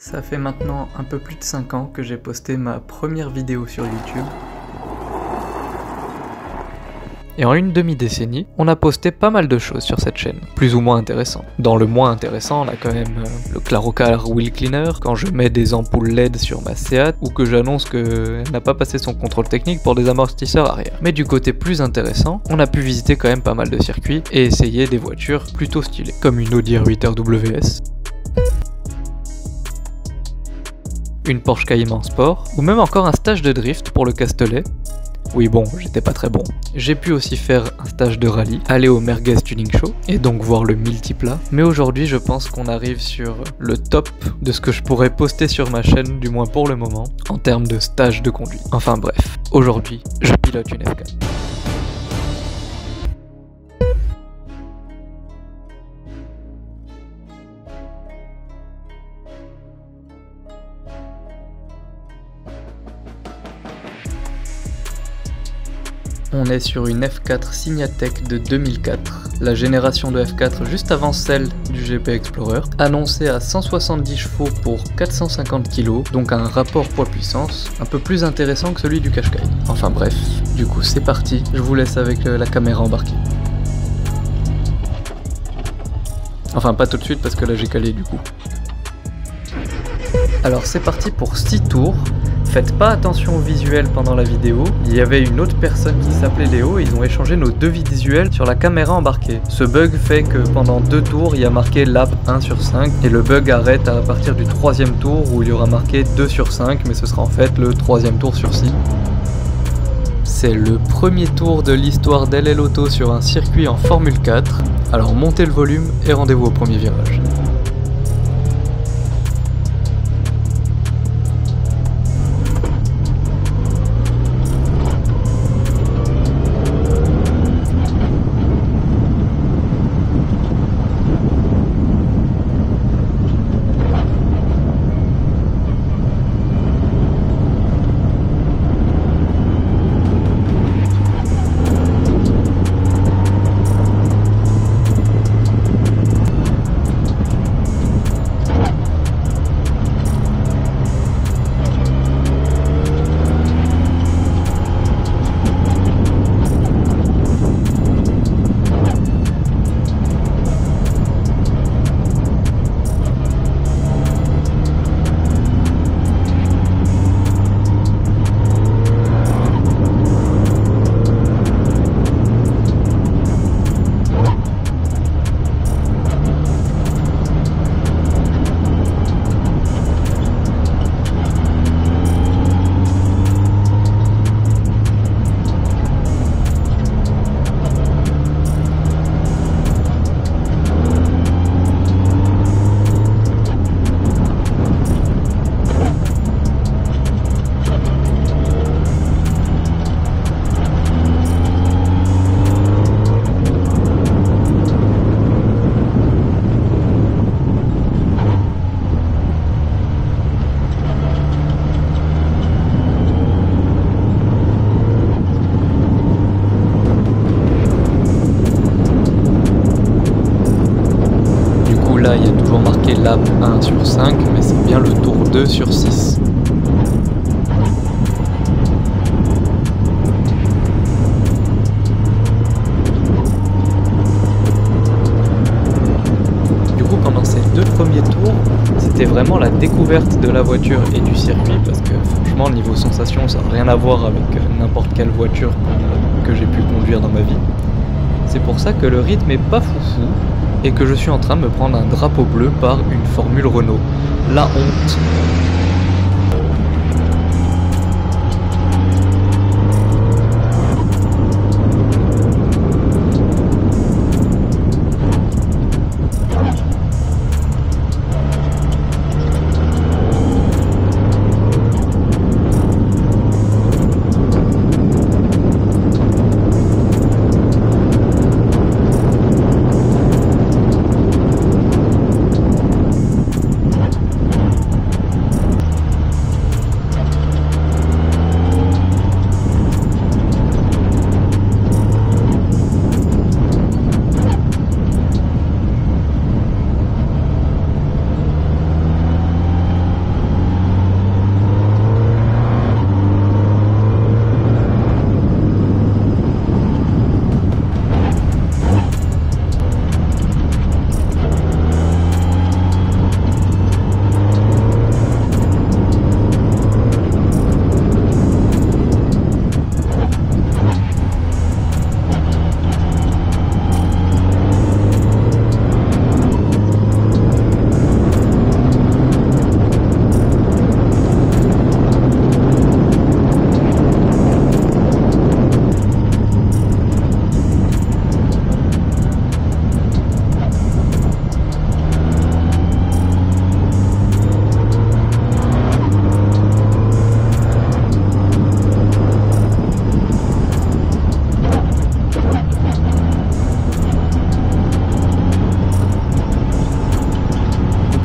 Ça fait maintenant un peu plus de 5 ans que j'ai posté ma première vidéo sur YouTube. Et en une demi-décennie, on a posté pas mal de choses sur cette chaîne, plus ou moins intéressantes. Dans le moins intéressant, on a quand même le Clarocar Wheel Cleaner, quand je mets des ampoules LED sur ma Seat, ou que j'annonce qu'elle n'a pas passé son contrôle technique pour des amortisseurs arrière. Mais du côté plus intéressant, on a pu visiter quand même pas mal de circuits, et essayer des voitures plutôt stylées, comme une Audi R8 RWS, une Porsche Cayman Sport, ou même encore un stage de drift pour le Castellet. Oui bon, j'étais pas très bon. J'ai pu aussi faire un stage de rallye, aller au Merguez Tuning Show, et donc voir le multiplat. Mais aujourd'hui je pense qu'on arrive sur le top de ce que je pourrais poster sur ma chaîne, du moins pour le moment, en termes de stage de conduite. Enfin bref, aujourd'hui, je pilote une F4. On est sur une F4 Signatech de 2004, la génération de F4 juste avant celle du GP Explorer, annoncée à 170 chevaux pour 450 kg, donc un rapport poids-puissance un peu plus intéressant que celui du Qashqai. Enfin bref, du coup c'est parti, je vous laisse avec la caméra embarquée. Enfin pas tout de suite parce que là j'ai calé du coup. Alors c'est parti pour 6 tours. Faites pas attention au visuel pendant la vidéo, il y avait une autre personne qui s'appelait Léo et ils ont échangé nos deux visuels sur la caméra embarquée. Ce bug fait que pendant 2 tours il y a marqué lap 1 sur 5 et le bug arrête à partir du 3e tour où il y aura marqué 2 sur 5 mais ce sera en fait le 3e tour sur 6. C'est le premier tour de l'histoire d'LL Auto sur un circuit en Formule 4, alors montez le volume et rendez-vous au premier virage. Là, il y a toujours marqué lap 1 sur 5, mais c'est bien le tour 2 sur 6. Du coup, pendant ces 2 premiers tours, c'était vraiment la découverte de la voiture et du circuit, parce que franchement, niveau sensation, ça n'a rien à voir avec n'importe quelle voiture que j'ai pu conduire dans ma vie. C'est pour ça que le rythme est pas foufou, et que je suis en train de me prendre un drapeau bleu par une Formule Renault. La honte.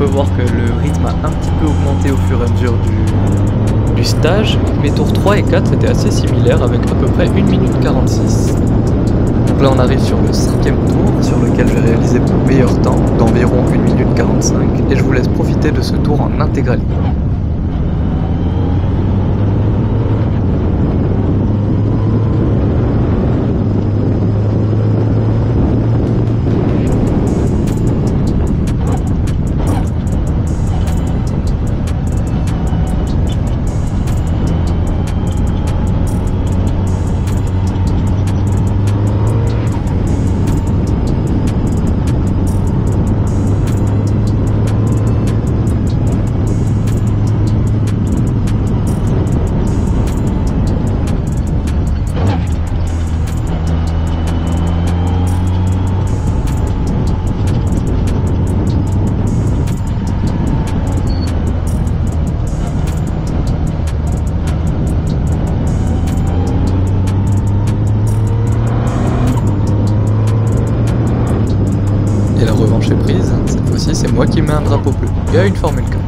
peut voir que le rythme a un petit peu augmenté au fur et à mesure du stage. Mes tours 3 et 4 étaient assez similaires avec à peu près 1 minute 46. Donc là on arrive sur le 5e tour sur lequel j'ai réalisé mon meilleur temps d'environ 1 minute 45 et je vous laisse profiter de ce tour en intégralité. Et la revanche est prise, cette fois-ci c'est moi qui mets un drapeau bleu. Il y a une Formule 4.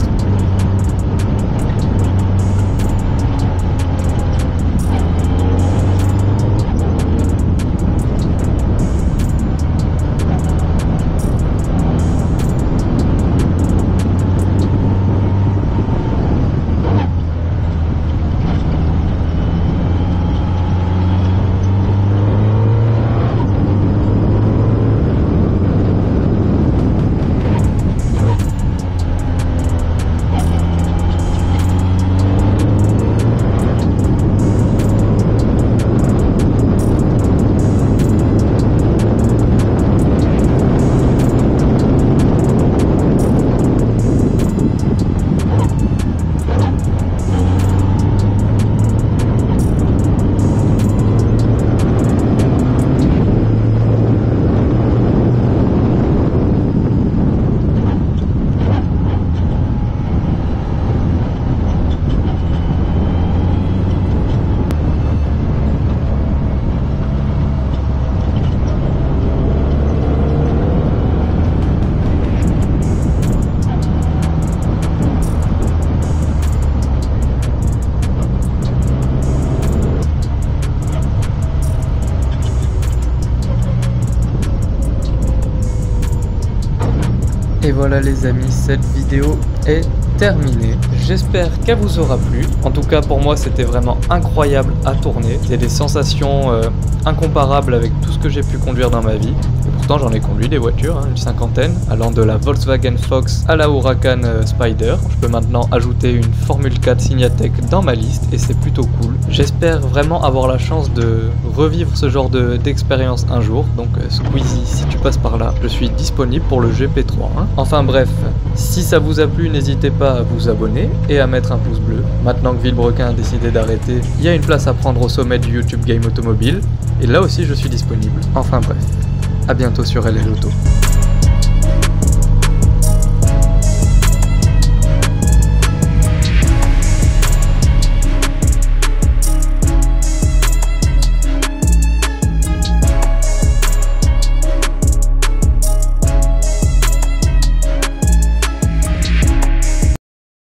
Et voilà les amis, cette vidéo est terminée. J'espère qu'elle vous aura plu. En tout cas pour moi c'était vraiment incroyable à tourner. C'est des sensations incomparables avec tout ce que j'ai pu conduire dans ma vie. Et pourtant j'en ai conduit des voitures, une cinquantaine, allant de la Volkswagen Fox à la Huracan Spider. Je peux maintenant ajouter une Formule 4 Signatech dans ma liste et c'est plutôt cool. J'espère vraiment avoir la chance de revivre ce genre d'expérience un jour. Donc Squeezie, si tu passes par là, je suis disponible pour le GP3. Enfin bref, si ça vous a plu, n'hésitez pas à vous abonner et à mettre un pouce bleu. Maintenant que Villebrequin a décidé d'arrêter, il y a une place à prendre au sommet du YouTube Game Automobile. Et là aussi je suis disponible. Enfin bref, à bientôt sur LL Auto.